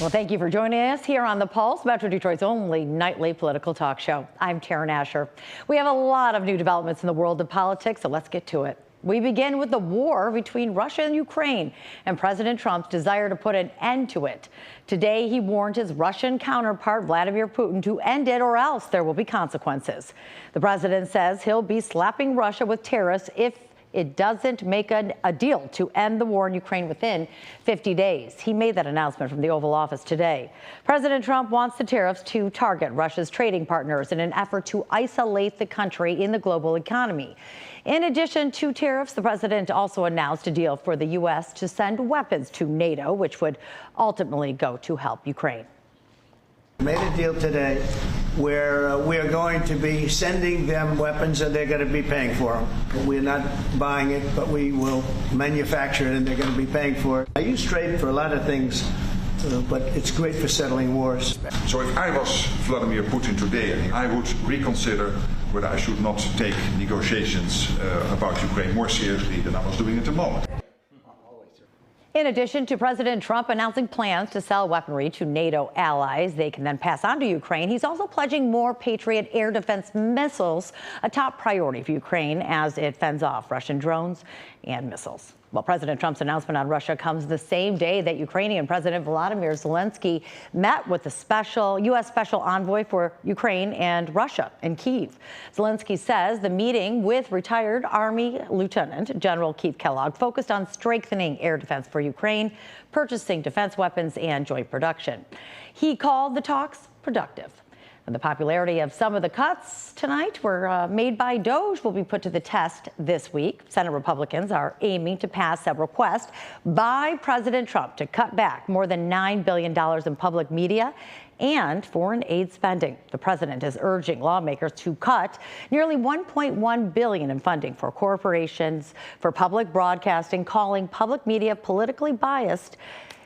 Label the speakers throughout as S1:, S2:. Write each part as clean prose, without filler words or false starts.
S1: Well, thank you for joining us here on The Pulse, Metro Detroit's only nightly political talk show. I'm Taryn Asher. We have a lot of new developments in the world of politics, so let's get to it. We begin with the war between Russia and Ukraine and President Trump's desire to put an end to it. Today, he warned his Russian counterpart, Vladimir Putin, to end it or else there will be consequences. The president says he'll be slapping Russia with tariffs if it doesn't make a deal to end the war in Ukraine within 50 days. He made that announcement from the Oval Office today. President Trump wants the tariffs to target Russia's trading partners in an effort to isolate the country in the global economy. In addition to tariffs, the president also announced a deal for the U.S. to send weapons to NATO, which would ultimately go to help Ukraine.
S2: Made a deal today where we are going to be sending them weapons and they're going to be paying for them. We're not buying it, but we will manufacture it and they're going to be paying for it. I use trade for a lot of things, but it's great for settling wars.
S3: So if I was Vladimir Putin today, I would reconsider whether I should not take negotiations about Ukraine more seriously than I was doing at the moment.
S1: In addition to President Trump announcing plans to sell weaponry to NATO allies they can then pass on to Ukraine, he's also pledging more Patriot air defense missiles, a top priority for Ukraine as it fends off Russian drones and missiles. Well, President Trump's announcement on Russia comes the same day that Ukrainian President Volodymyr Zelensky met with the U.S. Special Envoy for Ukraine and Russia in Kyiv. Zelensky says the meeting with retired Army Lieutenant General Keith Kellogg focused on strengthening air defense for Ukraine, purchasing defense weapons, and joint production. He called the talks productive. And the popularity of some of the cuts tonight were made by DOJ will be put to the test this week. Senate Republicans are aiming to pass a request by President Trump to cut back more than $9 billion in public media and foreign aid spending. The president is urging lawmakers to cut nearly $1.1 billion in funding for corporations for public broadcasting, calling public media politically biased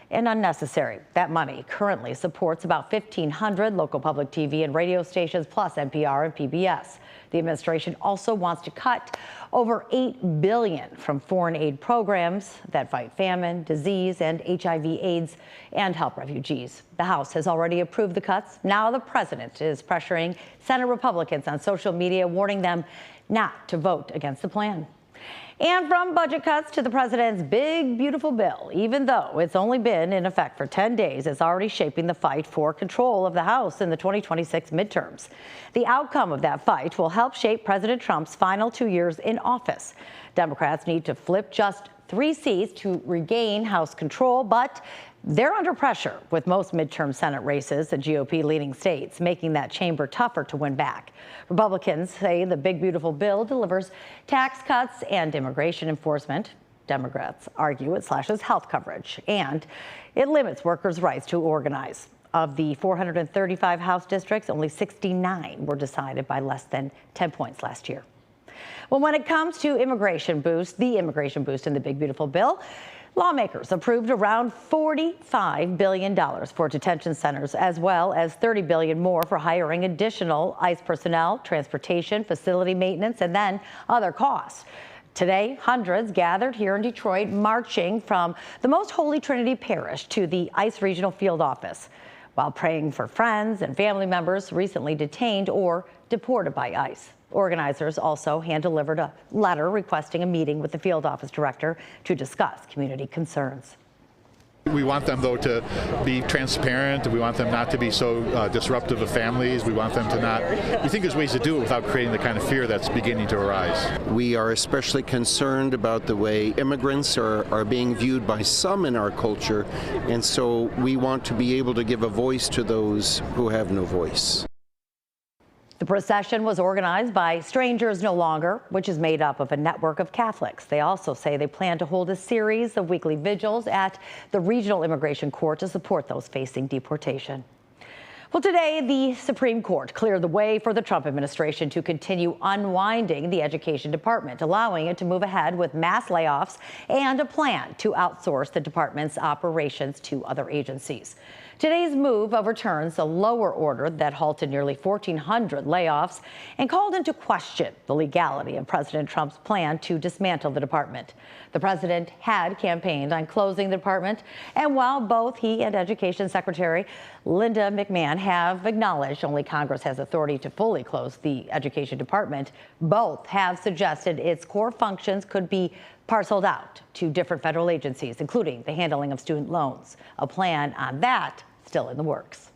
S1: and unnecessary. That money currently supports about 1,500 local public TV and radio stations, plus NPR and PBS. The administration also wants to cut over $8 billion from foreign aid programs that fight famine, disease, and HIV/AIDS and help refugees. The House has already approved the cuts. Now the president is pressuring Senate Republicans on social media, warning them not to vote against the plan. And from budget cuts to the president's big, beautiful bill, even though it's only been in effect for 10 days, it's already shaping the fight for control of the House in the 2026 midterms. The outcome of that fight will help shape President Trump's final 2 years in office. Democrats need to flip just 3 seats to regain House control, but they're under pressure with most midterm Senate races in GOP-leading states, making that chamber tougher to win back. Republicans say the big, beautiful bill delivers tax cuts and immigration enforcement. Democrats argue it slashes health coverage and it limits workers' rights to organize. Of the 435 House districts, only 69 were decided by less than 10 points last year. Well, when it comes to the immigration boost in the big, beautiful bill, lawmakers approved around $45 billion for detention centers, as well as $30 billion more for hiring additional ICE personnel, transportation, facility maintenance, and then other costs. Today, hundreds gathered here in Detroit, marching from the Most Holy Trinity Parish to the ICE Regional Field Office, while praying for friends and family members recently detained or deported by ICE. Organizers also hand-delivered a letter requesting a meeting with the field office director to discuss community concerns.
S4: We want them, though, to be transparent. We want them not to be so disruptive of families. We want them to not. We think there's ways to do it without creating the kind of fear that's beginning to arise.
S5: We are especially concerned about the way immigrants are being viewed by some in our culture, and so we want to be able to give a voice to those who have no voice.
S1: The procession was organized by Strangers No Longer, which is made up of a network of Catholics. They also say they plan to hold a series of weekly vigils at the Regional Immigration Court to support those facing deportation. Well, today, the Supreme Court cleared the way for the Trump administration to continue unwinding the Education Department, allowing it to move ahead with mass layoffs and a plan to outsource the department's operations to other agencies. Today's move overturns a lower order that halted nearly 1,400 layoffs and called into question the legality of President Trump's plan to dismantle the department. The president had campaigned on closing the department, and while both he and Education Secretary Linda McMahon have acknowledged only Congress has authority to fully close the Education Department, both have suggested its core functions could be parceled out to different federal agencies, including the handling of student loans. A plan on that still in the works.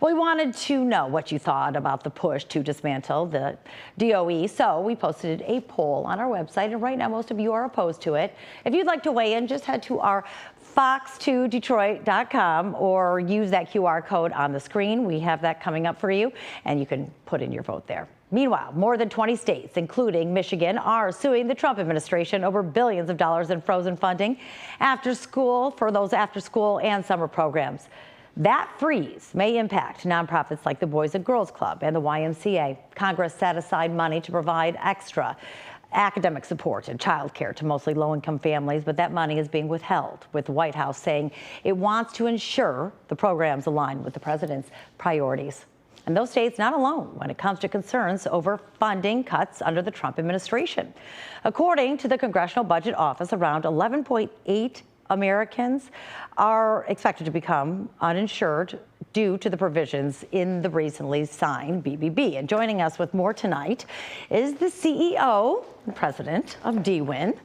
S1: We wanted to know what you thought about the push to dismantle the DOE, so we posted a poll on our website, and right now most of you are opposed to it. If you'd like to weigh in, just head to our fox2detroit.com or use that QR code on the screen. We have that coming up for you, and you can put in your vote there. Meanwhile, more than 20 states, including Michigan, are suing the Trump administration over billions of dollars in frozen funding for those after-school and summer programs. That freeze may impact nonprofits like the Boys and Girls Club and the YMCA. Congress set aside money to provide extra academic support and child care to mostly low-income families, but that money is being withheld, with the White House saying it wants to ensure the programs align with the president's priorities. And those states not alone when it comes to concerns over funding cuts under the Trump administration. According to the Congressional Budget Office, around 11.8 Americans are expected to become uninsured due to the provisions in the recently signed BBB. And joining us with more tonight is the CEO and president of DWIN,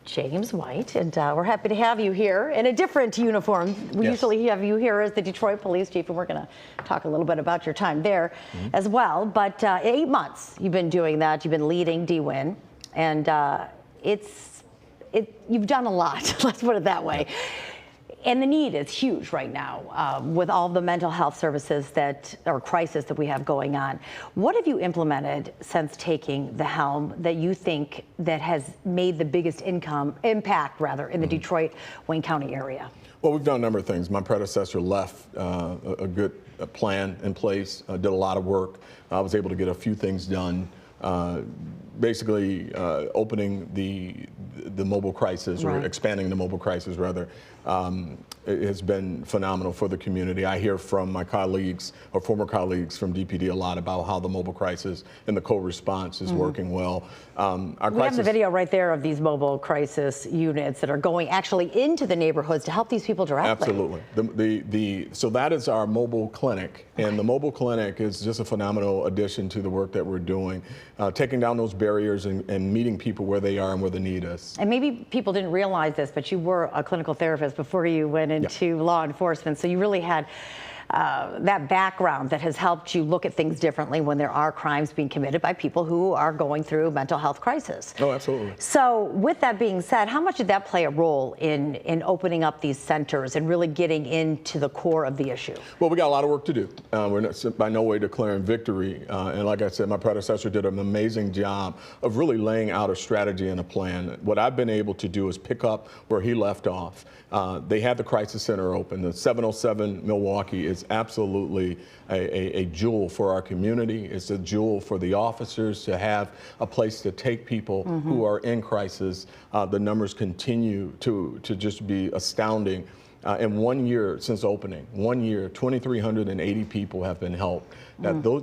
S1: James White, and we're happy to have you here in a different uniform. We usually have you here as the Detroit Police Chief, and we're going to talk a little bit about your time there as well. But 8 months you've been doing that. You've been leading DWIN, and you've done a lot. Let's put it that way. And the need is huge right now with all the mental health services crisis that we have going on. What have you implemented since taking the helm that you think that has made the biggest impact in the Detroit, Wayne County area?
S6: Well, we've done a number of things. My predecessor left a good plan in place, did a lot of work. I was able to get a few things done. Basically opening the mobile crisis, or expanding the mobile crisis rather, it has been phenomenal for the community. I hear from my colleagues or former colleagues from DPD a lot about how the mobile crisis and the co-response is working well. We
S1: have the video right there of these mobile crisis units that are going actually into the neighborhoods to help these people directly.
S6: Absolutely. So that is our mobile clinic, and the mobile clinic is just a phenomenal addition to the work that we're doing, taking down those barriers and meeting people where they are and where the need is.
S1: And maybe people didn't realize this, but you were a clinical therapist before you went into law enforcement, so you really had that background that has helped you look at things differently when there are crimes being committed by people who are going through mental health crisis.
S6: Oh, absolutely.
S1: So with that being said, how much did that play a role in opening up these centers and really getting into the core of the issue?
S6: Well, we got a lot of work to do. We're not, by no way declaring victory. And like I said, my predecessor did an amazing job of really laying out a strategy and a plan. What I've been able to do is pick up where he left off. They had the crisis center open. The 707 Milwaukee is absolutely a jewel for our community. It's a jewel for the officers to have a place to take people who are in crisis. The numbers continue to just be astounding. In 1 year since opening, 1 year, 2,380 people have been helped.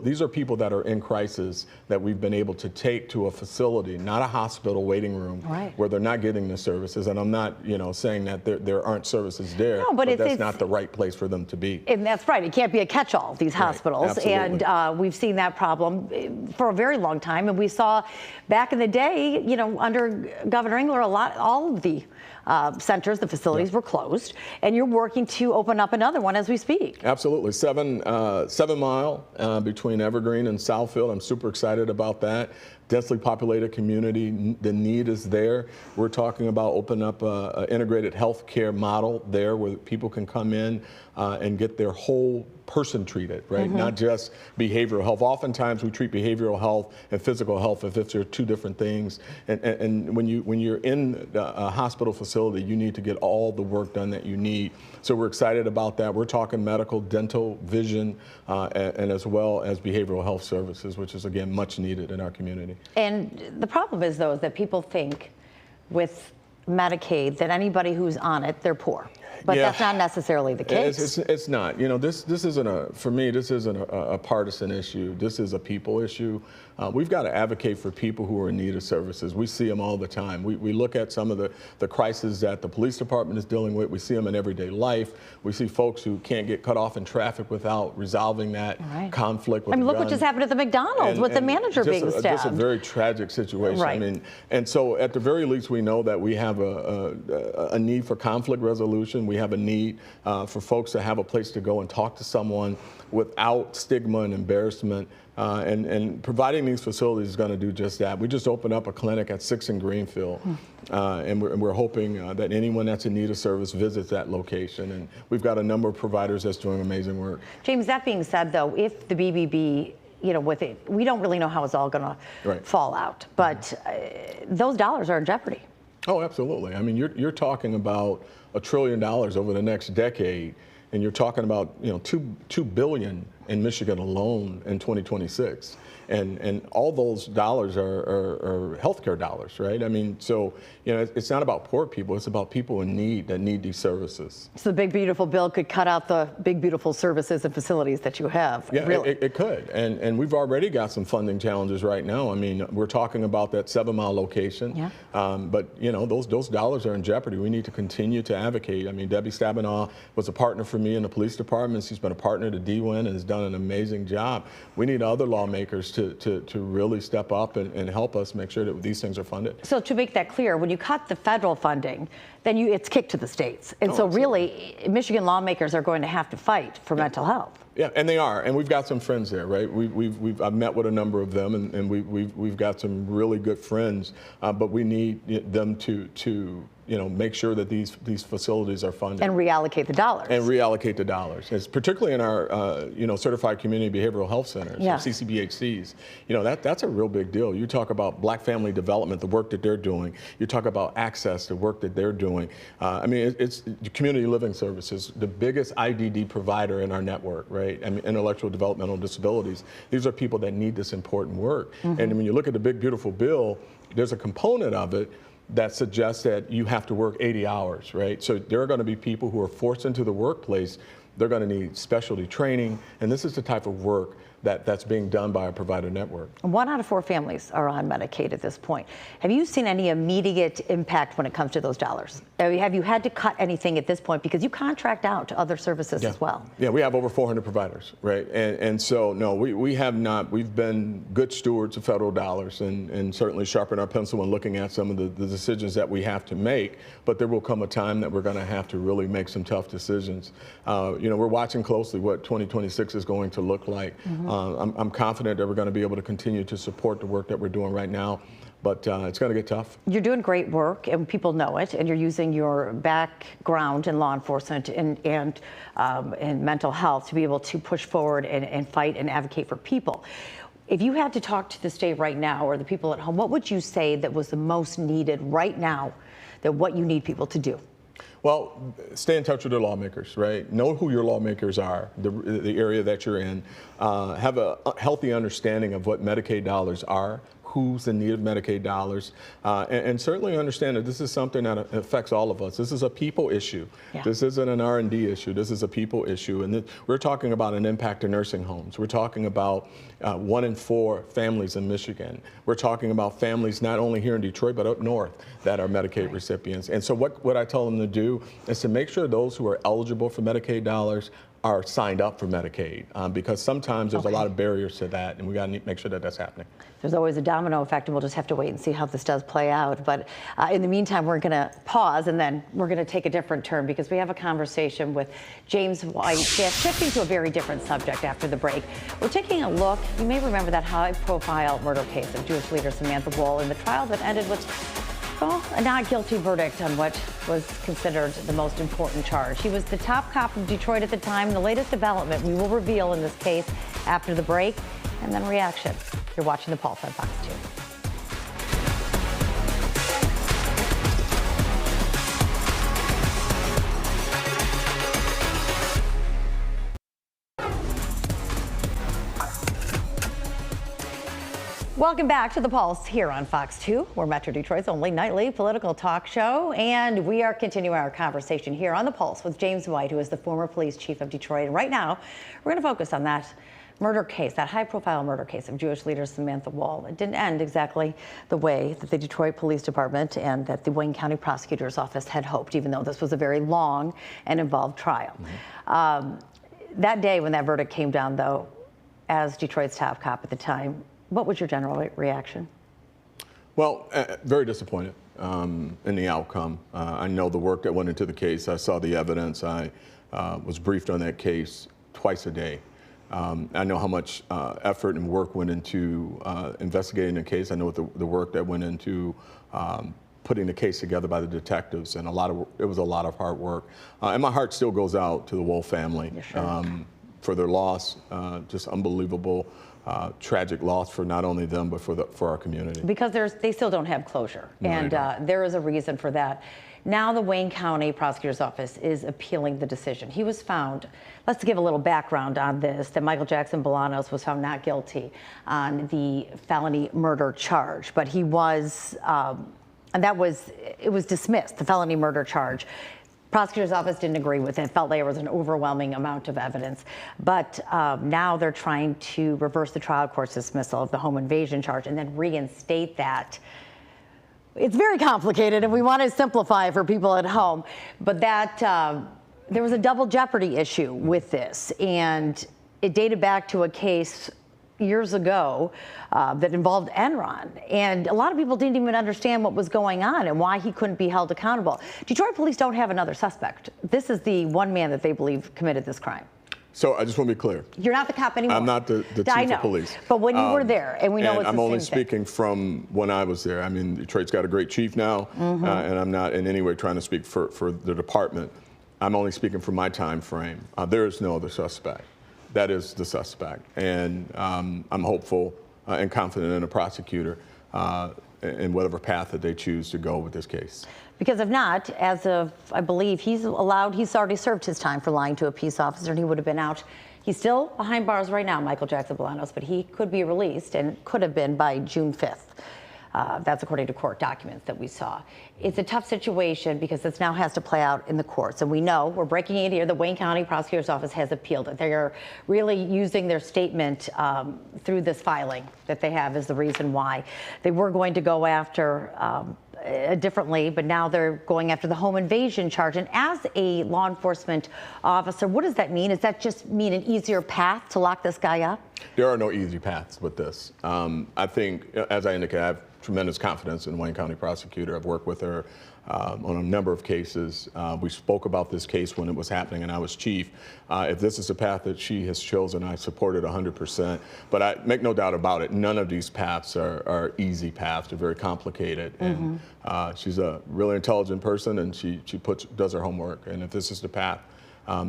S6: These are people that are in crisis that we've been able to take to a facility, not a hospital waiting room, where they're not getting the services. And I'm not, saying that there aren't services there, but that's not the right place for them to be.
S1: And that's right. It can't be a catch-all, these hospitals.
S6: Absolutely.
S1: And we've seen that problem for a very long time. And we saw back in the day, under Governor Engler, all of the centers, the facilities were closed, and you're working to open up another one as we speak.
S6: Absolutely. 7 Mile between Evergreen and Southfield. I'm super excited about that. Densely populated community, the need is there. We're talking about opening up an integrated healthcare model there where people can come in and get their whole person treated, right? Not just behavioral health. Oftentimes we treat behavioral health and physical health as if they're two different things. And when you're in a hospital facility, you need to get all the work done that you need. So we're excited about that. We're talking medical, dental, vision, and as well as behavioral health services, which is again much needed in our community.
S1: And the problem is, though, that people think with Medicaid that anybody who's on it, they're poor. but
S6: Yeah.
S1: that's not necessarily the case.
S6: It's not. You know, this isn't for me, this isn't a partisan issue. This is a people issue. We've got to advocate for people who are in need of services. We see them all the time. We look at some of the crises that the police department is dealing with. We see them in everyday life. We see folks who can't get cut off in traffic without resolving that conflict with
S1: I mean,
S6: a
S1: look
S6: gun.
S1: what just happened at the McDonald's with the manager being stabbed.
S6: Just a very tragic situation.
S1: Right.
S6: I mean, and so at the very least, we know that we have a need for conflict resolution. We have a need for folks to have a place to go and talk to someone without stigma and embarrassment. And providing these facilities is going to do just that. We just opened up a clinic at 6 in Greenfield, and we're hoping that anyone that's in need of service visits that location. And we've got a number of providers that's doing amazing work.
S1: James, that being said, though, if the BBB, you know, with it, we don't really know how it's all going to fall out, but those dollars are in jeopardy.
S6: Oh, absolutely. I mean, you're talking about $1 trillion over the next decade, and you're talking about, you know, $2 billion in Michigan alone in 2026. And all those dollars are healthcare dollars, right? I mean, so, you know, it's not about poor people, it's about people in need that need these services.
S1: So the big, beautiful bill could cut out the big, beautiful services and facilities that you have.
S6: Yeah,
S1: really.
S6: it could. And we've already got some funding challenges right now. I mean, we're talking about that 7 Mile location.
S1: Yeah.
S6: But, you know, those dollars are in jeopardy. We need to continue to advocate. I mean, Debbie Stabenow was a partner for me in the police department. She's been a partner to DWIN and has done an amazing job. We need other lawmakers to really step up and help us make sure that these things are funded.
S1: So to make that clear, when you cut the federal funding, then it's kicked to the states. And so really, Michigan lawmakers are going to have to fight for mental health.
S6: Yeah, and they are, and we've got some friends there, right? I've met with a number of them, and we've got some really good friends, but we need them to you know, make sure that these facilities are funded.
S1: And reallocate the dollars.
S6: And reallocate the dollars. It's particularly in our, you know, certified community behavioral health centers,
S1: Yeah.
S6: CCBHCs. You know, that's a real big deal. You talk about Black family development, the work that they're doing. You talk about access, the work that they're doing. I mean, it's community living services, the biggest IDD provider in our network, right? I mean, intellectual developmental disabilities. These are people that need this important work. And when you look at the big, beautiful bill, there's a component of it that suggests that you have to work 80 hours, right? So there are going to be people who are forced into the workplace. They're going to need specialty training, and this is the type of work that's being done by a provider network.
S1: 1 out of 4 families are on Medicaid at this point. Have you seen any immediate impact when it comes to those dollars? Have you had to cut anything at this point? Because you contract out to other services as well.
S6: Yeah, we have over 400 providers, right? And so, no, we have not. We've been good stewards of federal dollars and certainly sharpen our pencil when looking at some of the decisions that we have to make. But there will come a time that we're going to have to really make some tough decisions. You know, we're watching closely what 2026 is going to look like. I'm confident that we're going to be able to continue to support the work that we're doing right now, but it's going to get tough.
S1: You're doing great work, and people know it, and you're using your background in law enforcement and in mental health to be able to push forward and fight and advocate for people. If you had to talk to the state right now or the people at home, what would you say that was the most needed right now, that what you need people to do?
S6: Well, stay in touch with the lawmakers, right? Know who your lawmakers are, the area that you're in. Have a healthy understanding of what Medicaid dollars are, who's in need of Medicaid dollars, and certainly understand that this is something that affects all of us. This is a people issue.
S1: Yeah.
S6: This isn't an R&D issue. This is a people issue. And we're talking about an impact to nursing homes. We're talking about 1 in 4 families in Michigan. We're talking about families not only here in Detroit, but up north that are Medicaid recipients. And so what I tell them to do is to make sure those who are eligible for Medicaid dollars are signed up for Medicaid, because sometimes there's a lot of barriers to that, and we got to make sure that that's happening.
S1: There's always a domino effect, and we'll just have to wait and see how this does play out. But in the meantime, we're going to pause, and then we're going to take a different turn because we have a conversation with James White, shifting to a very different subject after the break. We're taking a look. You may remember that high-profile murder case of Jewish leader Samantha Woll in the trial that ended with a not guilty verdict on what was considered the most important charge. He was the top cop of Detroit at the time. The latest development we will reveal in this case after the break, and then reaction. You're watching The Pulse on Fox 2. Welcome back to The Pulse here on Fox 2. We're Metro Detroit's only nightly political talk show, and we are continuing our conversation here on The Pulse with James White, who is the former police chief of Detroit. And right now, we're going to focus on that murder case, that high-profile murder case of Jewish leader Samantha Woll. It didn't end exactly the way that the Detroit Police Department and that the Wayne County Prosecutor's Office had hoped, even though this was a very long and involved trial. That day when that verdict came down, though, as Detroit's top cop at the time, what was your general reaction?
S6: Well, very disappointed in the outcome. I know the work that went into the case. I saw the evidence. I was briefed on that case twice a day. I know how much effort and work went into investigating the case. I know the work that went into putting the case together by the detectives, and it was a lot of hard work. And my heart still goes out to the Woll family for their loss. Just unbelievable. Tragic loss for not only them, but for our community. Because
S1: they still don't have closure,
S6: no,
S1: and there is a reason for that. Now the Wayne County Prosecutor's Office is appealing the decision. He was found, let's give a little background on this, that Michael Jackson Bolanos was found not guilty on the felony murder charge, but he was, and it was dismissed, the felony murder charge. Prosecutor's office didn't agree with it, felt there was an overwhelming amount of evidence. But now they're trying to reverse the trial court's dismissal of the home invasion charge and then reinstate that. It's very complicated, and we want to simplify for people at home. But that there was a double jeopardy issue with this, and it dated back to a case years ago that involved Enron, and a lot of people didn't even understand what was going on and why he couldn't be held accountable. Detroit police don't have another suspect. This is the one man that they believe committed this crime.
S6: So I just want to be clear.
S1: You're not the cop anymore.
S6: I'm not the chief of police.
S1: But when you were there, and we know it's the same
S6: I'm only
S1: thing.
S6: speaking from when I was there. I mean, Detroit's got a great chief now, and I'm not in any way trying to speak for the department. I'm only speaking from my time frame. There is no other suspect. That is the suspect, and I'm hopeful and confident in a prosecutor in whatever path that they choose to go with this case.
S1: Because if not, as of, I believe, he's already served his time for lying to a peace officer, and he would have been out. He's still behind bars right now, Michael Jackson Bolanos, but he could be released and could have been by June 5th. That's according to court documents that we saw. It's a tough situation because this now has to play out in the courts. And we know, we're breaking it here, the Wayne County Prosecutor's Office has appealed it. They are really using their statement through this filing that they have as the reason why. They were going to go after differently, but now they're going after the home invasion charge. And as a law enforcement officer, what does that mean? Does that just mean an easier path to lock this guy up?
S6: There are no easy paths with this. I think, as I indicated, I have tremendous confidence in the Wayne County prosecutor. I've worked with her on a number of cases. We spoke about this case when it was happening and I was chief. If this is a path that she has chosen, I support it 100%. But I make no doubt about it, none of these paths are easy paths. They're very complicated. And she's a really intelligent person, and she does her homework. And if this is the path,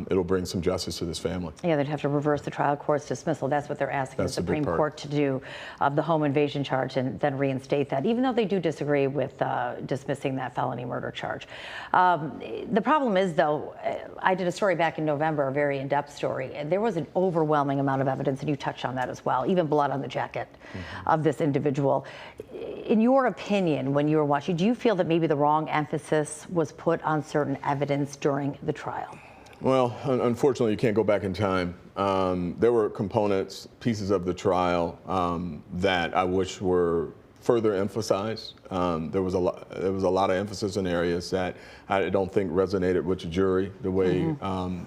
S6: it'll bring some justice to this family.
S1: Yeah, they'd have to reverse the trial court's dismissal. That's what they're asking the Supreme Court to do, of the home invasion charge, and then reinstate that, even though they do disagree with dismissing that felony murder charge. The problem is, though, I did a story back in November, a very in-depth story, and there was an overwhelming amount of evidence, and you touched on that as well, even blood on the jacket of this individual. In your opinion, when you were watching, do you feel that maybe the wrong emphasis was put on certain evidence during the trial?
S6: Well, unfortunately, you can't go back in time. There were components, pieces of the trial that I wish were further emphasized. There was a lot of emphasis in areas that I don't think resonated with the jury the way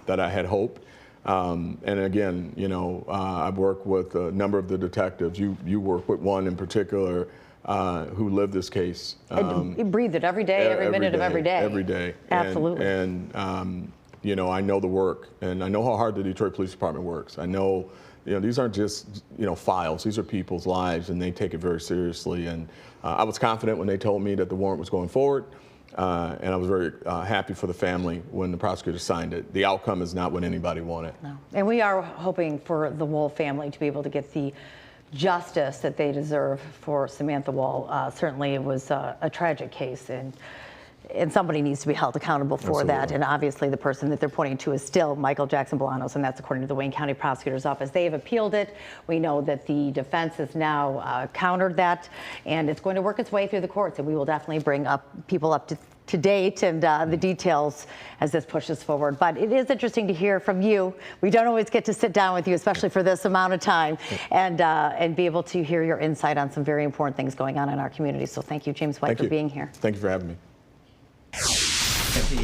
S6: that I had hoped. And again, you know, I've worked with a number of the detectives. You work with one in particular who lived this case.
S1: You breathed it every day, every minute of every day.
S6: Every day.
S1: Absolutely.
S6: And you know, I know the work, and I know how hard the Detroit Police Department works. I know, you know, these aren't just, you know, files. These are people's lives, and they take it very seriously. And I was confident when they told me that the warrant was going forward, and I was very happy for the family when the prosecutor signed it. The outcome is not what anybody wanted.
S1: No. And we are hoping for the Woll family to be able to get the justice that they deserve for Samantha Woll. Certainly, it was a tragic case, and And somebody needs to be held accountable for that. And obviously the person that they're pointing to is still Michael Jackson Bolanos, and that's according to the Wayne County Prosecutor's Office. They have appealed it. We know that the defense has now countered that, and it's going to work its way through the courts, and we will definitely bring people up to date and the details as this pushes forward. But it is interesting to hear from you. We don't always get to sit down with you, especially for this amount of time, and be able to hear your insight on some very important things going on in our community. So thank you, James White, for being here.
S6: Thank you for having me.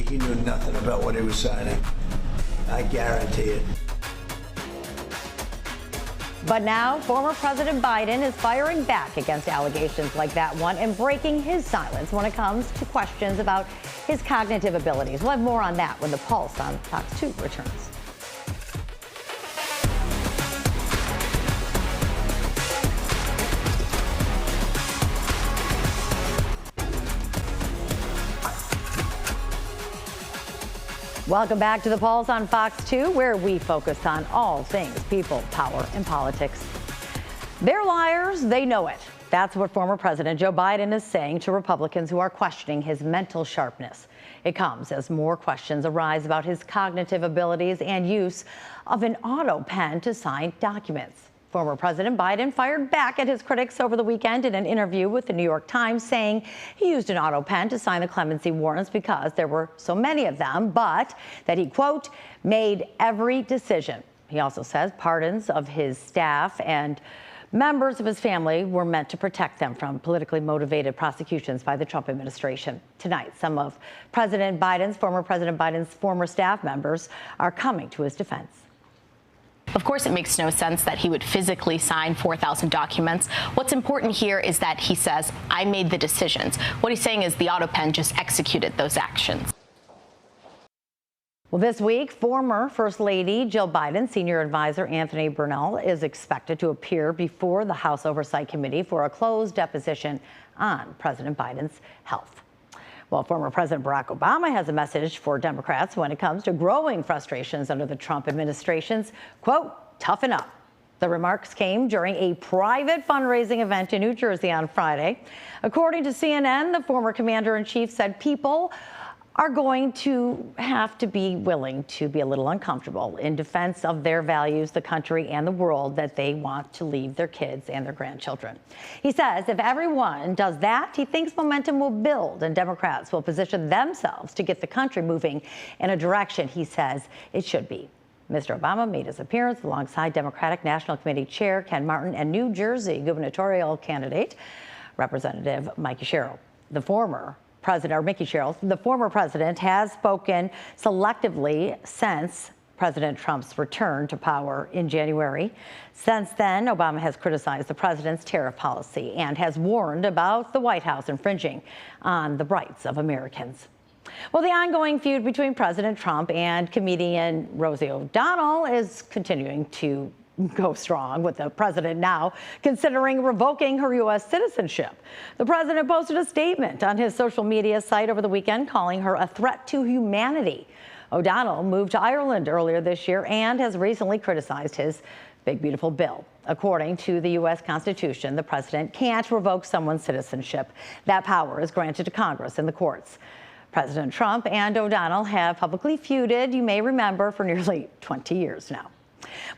S2: He knew nothing about what he was signing. I guarantee it.
S1: But now, former President Biden is firing back against allegations like that one and breaking his silence when it comes to questions about his cognitive abilities. We'll have more on that when the Pulse on Fox 2 returns. Welcome back to the Pulse on Fox 2, where we focus on all things people, power, and politics. They're liars, they know it. That's what former President Joe Biden is saying to Republicans who are questioning his mental sharpness. It comes as more questions arise about his cognitive abilities and use of an auto pen to sign documents. Former President Biden fired back at his critics over the weekend in an interview with the New York Times, saying he used an auto pen to sign the clemency warrants because there were so many of them, but that he, quote, made every decision. He also says pardons of his staff and members of his family were meant to protect them from politically motivated prosecutions by the Trump administration. Tonight, some of former President Biden's former staff members are coming to his defense.
S7: Of course, it makes no sense that he would physically sign 4,000 documents. What's important here is that he says, I made the decisions. What he's saying is the auto pen just executed those actions.
S1: Well, this week, former First Lady Jill Biden's senior advisor Anthony Burnell is expected to appear before the House Oversight Committee for a closed deposition on President Biden's health. Well, former President Barack Obama has a message for Democrats when it comes to growing frustrations under the Trump administration's, quote, toughen up. The remarks came during a private fundraising event in New Jersey on Friday. According to CNN, the former commander-in-chief said people are going to have to be willing to be a little uncomfortable in defense of their values, the country, and the world that they want to leave their kids and their grandchildren. He says if everyone does that, he thinks momentum will build and Democrats will position themselves to get the country moving in a direction he says it should be. Mr. Obama made his appearance alongside Democratic National Committee Chair Ken Martin and New Jersey gubernatorial candidate Representative Mickey Sherrill. The former president has spoken selectively since President Trump's return to power in January. Since then, Obama has criticized the president's tariff policy and has warned about the White House infringing on the rights of Americans. Well, the ongoing feud between President Trump and comedian Rosie O'Donnell is continuing to go strong, with the president now considering revoking her U.S. citizenship. The president posted a statement on his social media site over the weekend calling her a threat to humanity. O'Donnell moved to Ireland earlier this year and has recently criticized his big, beautiful bill. According to the U.S. Constitution, the president can't revoke someone's citizenship. That power is granted to Congress and the courts. President Trump and O'Donnell have publicly feuded, you may remember, for nearly 20 years now.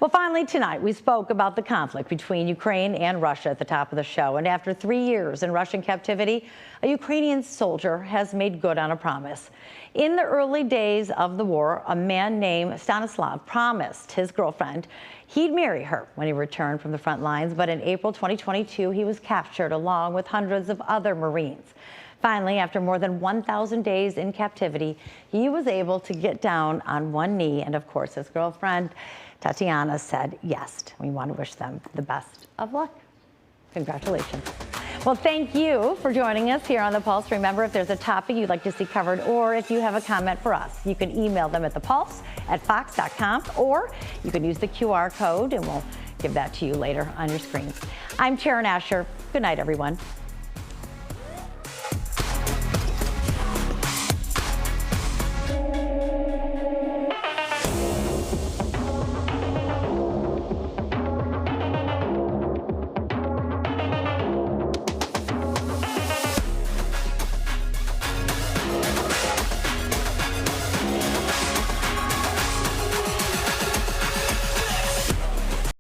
S1: Well, finally, tonight, we spoke about the conflict between Ukraine and Russia at the top of the show. And after 3 years in Russian captivity, a Ukrainian soldier has made good on a promise. In the early days of the war, a man named Stanislav promised his girlfriend he'd marry her when he returned from the front lines. But in April 2022, he was captured along with hundreds of other Marines. Finally, after more than 1,000 days in captivity, he was able to get down on one knee. And of course, his girlfriend, Tatiana, said yes. We want to wish them the best of luck. Congratulations. Well, thank you for joining us here on The Pulse. Remember, if there's a topic you'd like to see covered or if you have a comment for us, you can email them at thepulse@fox.com, or you can use the QR code and we'll give that to you later on your screen. I'm Sharon Asher. Good night, everyone.